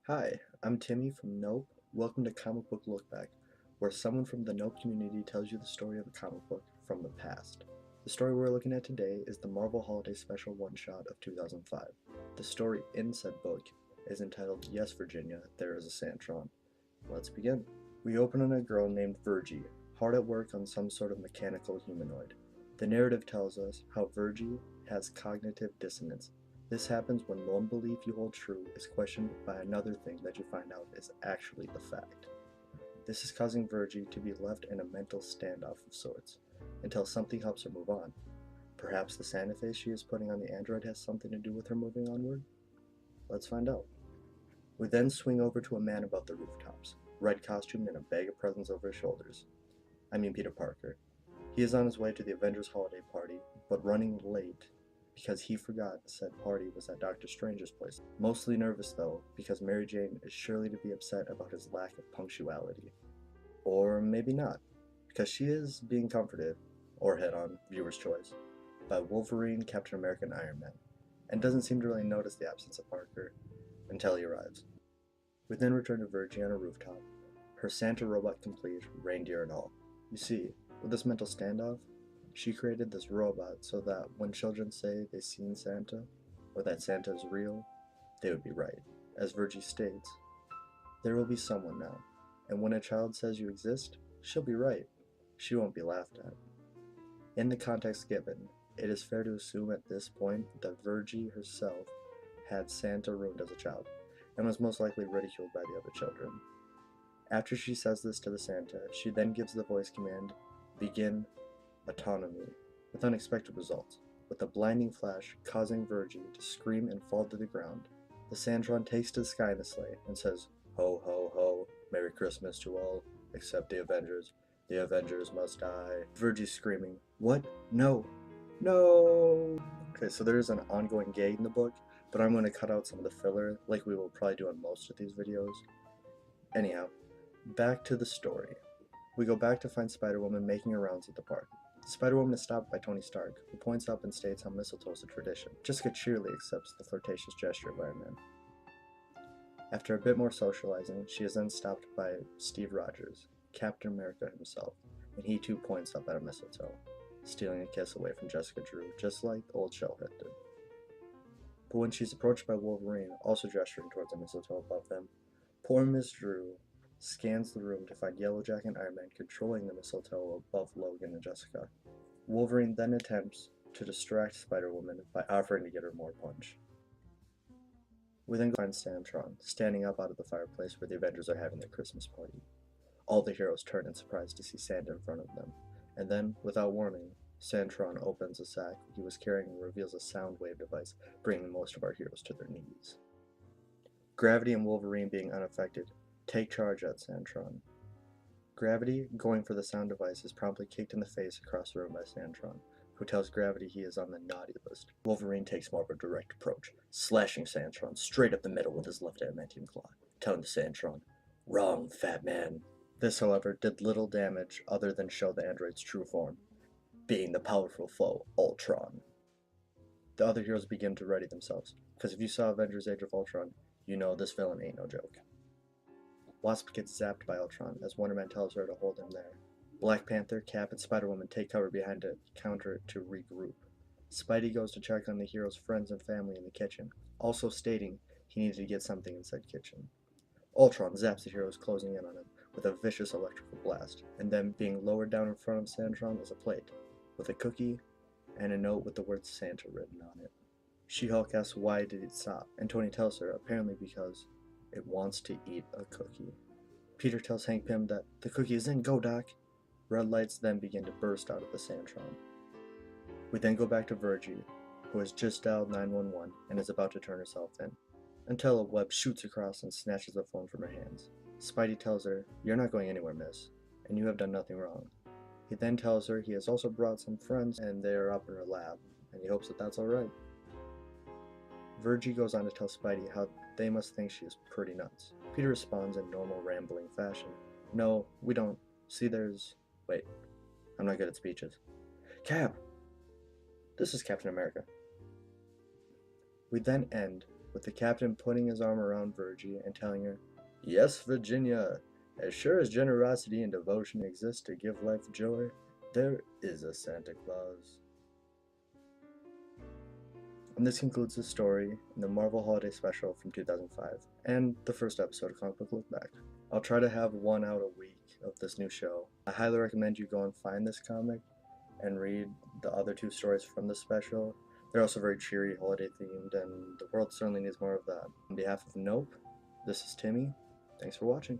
Hi, I'm Timmy from Nope. Welcome to Comic Book Look Back, where someone from the Nope community tells you the story of a comic book from the past. The story we're looking at today is the Marvel Holiday Special one-shot of 2005. The story in said book is entitled Yes, Virginia, There is a Santron. Let's begin. We open on a girl named Virgie, hard at work on some sort of mechanical humanoid. The narrative tells us how Virgie has cognitive dissonance. This happens when one belief you hold true is questioned by another thing that you find out is actually the fact. This is causing Virgie to be left in a mental standoff of sorts, until something helps her move on. Perhaps the Santa face she is putting on the android has something to do with her moving onward? Let's find out. We then swing over to a man above the rooftops, red costume and a bag of presents over his shoulders. I mean Peter Parker. He is on his way to the Avengers holiday party, but running late because he forgot said party was at Doctor Strange's place. Mostly nervous though, because Mary Jane is surely to be upset about his lack of punctuality. Or maybe not, because she is being comforted, or hit on, viewer's choice, by Wolverine, Captain America, and Iron Man, and doesn't seem to really notice the absence of Parker until he arrives. We then return to Virgie on a rooftop, her Santa robot complete, reindeer and all. You see, with this mental standoff, she created this robot so that when children say they've seen Santa, or that Santa is real, they would be right. As Virgie states, there will be someone now, and when a child says you exist, she'll be right. She won't be laughed at. In the context given, it is fair to assume at this point that Virgie herself had Santa ruined as a child, and was most likely ridiculed by the other children. After she says this to the Santa, she then gives the voice command, begin autonomy, with unexpected results, with a blinding flash causing Virgie to scream and fall to the ground. The Santron takes to the sky in the sleigh and says, ho ho ho, Merry Christmas to all, except the Avengers. The Avengers must die. Virgie's screaming, what? No. No! Okay, so there is an ongoing gag in the book, but I'm going to cut out some of the filler, like we will probably do on most of these videos. Anyhow, back to the story. We go back to find Spider-Woman making her rounds at the park. Spider-Woman is stopped by Tony Stark, who points up and states how mistletoe is a tradition. Jessica cheerily accepts the flirtatious gesture of Iron Man. After a bit more socializing, she is then stopped by Steve Rogers, Captain America himself, and he too points up at a mistletoe, stealing a kiss away from Jessica Drew, just like the old Shellhead did. But when she's approached by Wolverine, also gesturing towards the mistletoe above them, poor Miss Drew scans the room to find Yellowjacket and Iron Man controlling the mistletoe above Logan and Jessica. Wolverine then attempts to distract Spider-Woman by offering to get her more punch. We then go find Santron, standing up out of the fireplace where the Avengers are having their Christmas party. All the heroes turn in surprise to see Santa in front of them, and then, without warning, Santron opens a sack he was carrying and reveals a sound wave device, bringing most of our heroes to their knees. Gravity and Wolverine, being unaffected, take charge at Santron. Gravity, going for the sound device, is promptly kicked in the face across the room by Santron, who tells Gravity he is on the naughty list. Wolverine takes more of a direct approach, slashing Santron straight up the middle with his left adamantium claw, telling the Santron, wrong, fat man. This, however, did little damage other than show the android's true form, being the powerful foe, Ultron. The other heroes begin to ready themselves, because if you saw Avengers Age of Ultron, you know this villain ain't no joke. Wasp gets zapped by Ultron as Wonder Man tells her to hold him there. Black Panther, Cap, and Spider-Woman take cover behind a counter to regroup. Spidey goes to check on the hero's friends and family in the kitchen, also stating he needed to get something in said kitchen. Ultron zaps the heroes closing in on him with a vicious electrical blast, and then being lowered down in front of Santron is a plate, with a cookie and a note with the word Santa written on it. She-Hulk asks why did it stop, and Tony tells her apparently because it wants to eat a cookie. Peter tells Hank Pym that the cookie is in, go Doc. Red lights then begin to burst out of the Santron. We then go back to Virgie, who has just dialed 911 and is about to turn herself in, until a web shoots across and snatches the phone from her hands. Spidey tells her, you're not going anywhere, miss, and you have done nothing wrong. He then tells her he has also brought some friends and they are up in her lab, and he hopes that that's alright. Virgie goes on to tell Spidey how they must think she is pretty nuts. Peter responds in normal rambling fashion. No, we don't. See, wait, I'm not good at speeches. Cap! This is Captain America. We then end with the captain putting his arm around Virgie and telling her, "Yes, Virginia, as sure as generosity and devotion exist to give life joy, there is a Santa Claus." And this concludes the story in the Marvel Holiday Special from 2005, and the first episode of Comic Book Look Back. I'll try to have one out a week of this new show. I highly recommend you go and find this comic and read the other two stories from the special. They're also very cheery, holiday themed, and the world certainly needs more of that. On behalf of N.O.P.E, this is Timmy. Thanks for watching.